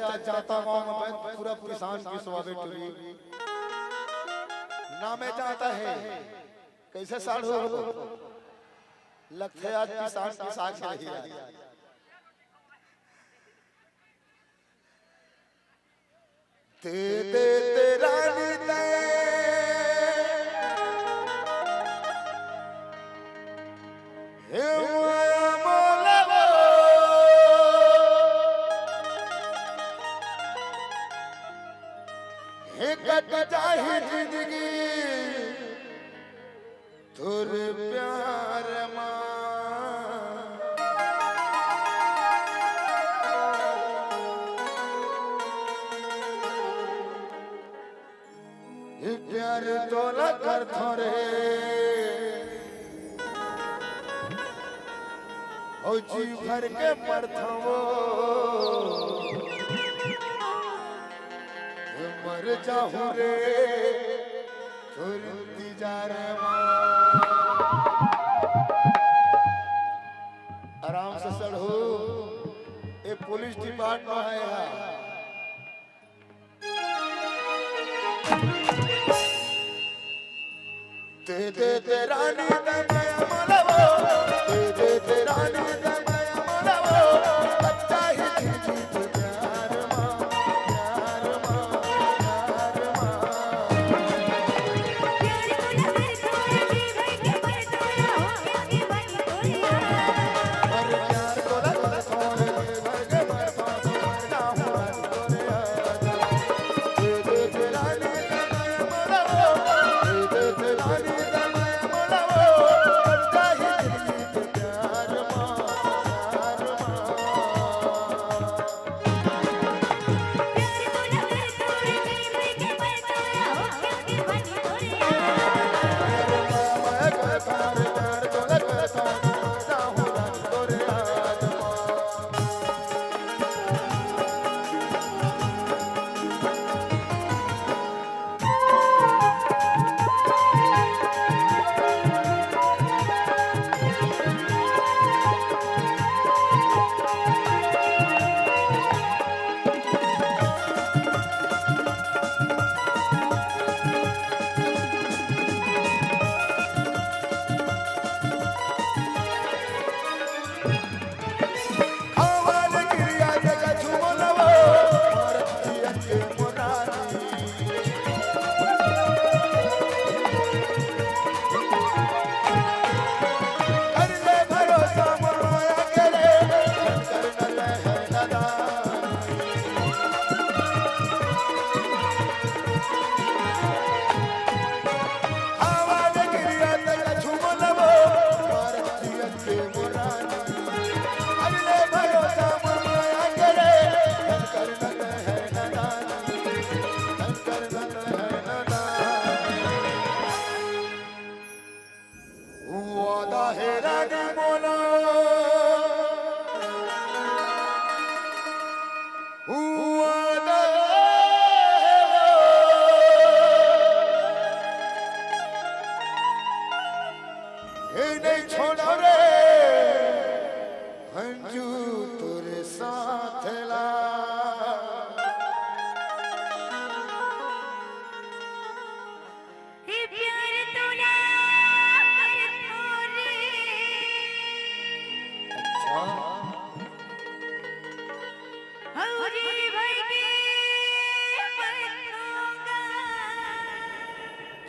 आज जाता गांव में पूरा किसान की स्वागत टुरी नामे जाता है कैसे साढ़ू लगते आज किसान की साख रही है ते ते तेरा नीते हे माया मोलवो हे कट जाही जिंदगी तुर प्यार मां प्यार तोला कर थोरे ओ जी भर के परथवो मर जाहू रे तुरती जा रे आराम से चढ़ो ये पुलिस डिपार्टमेंट है यहाँ ते ते ते रानी ते माया मोलवो ते ते रानी ते माया मोलवो बच्चा ही जी तो प्यार मां प्यार मां प्यार मां प्यार को लगा थोड़े भर के मर पाऊं ना हुआ तोरे ते ते रानी ते माया मोलवो ते ते रानी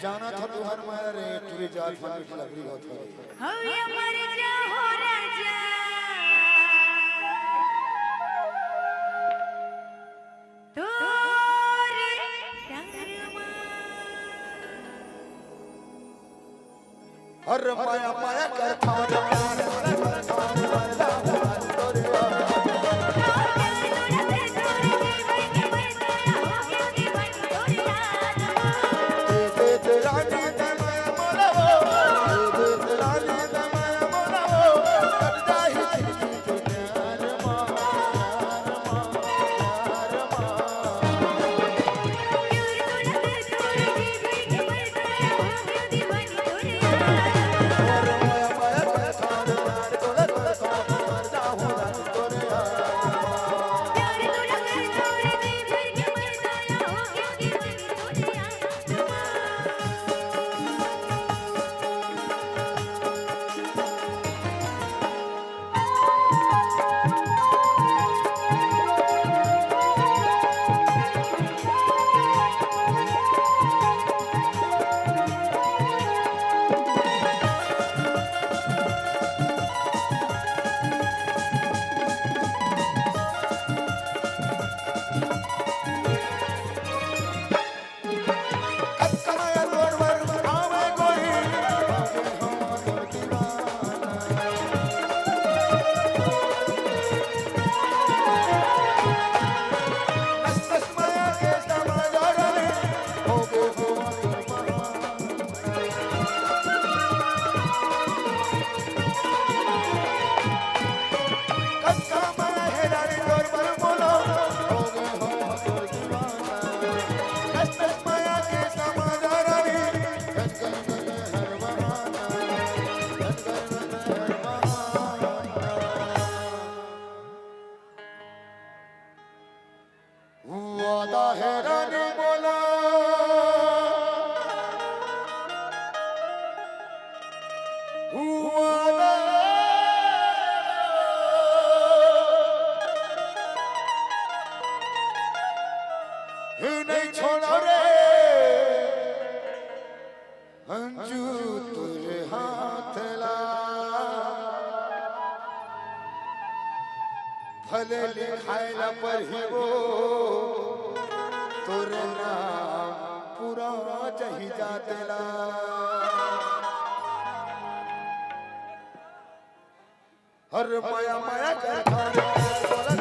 जाना था तुहर माया रे तुरी जात मन की लगरी होत रे हवे मर जाओ राजा तोरे संगमा हर माया माया कर थार नहीं छोड़ो रे अंजू तुझे हाथ ला भले लिखाइला पर ही वो तोरे नाम पूरा जही जातेला हर माया माया कर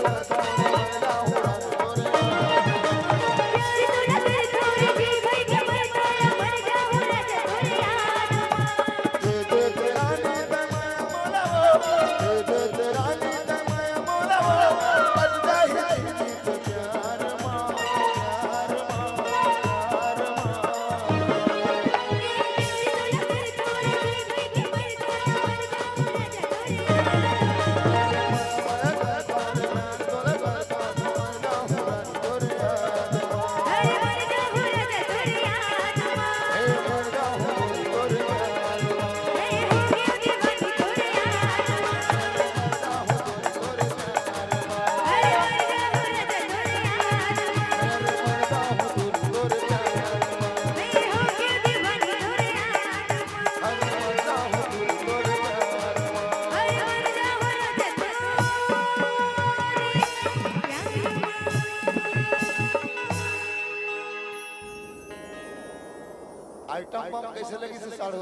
आइटम बम कैसे लगी से साढ़े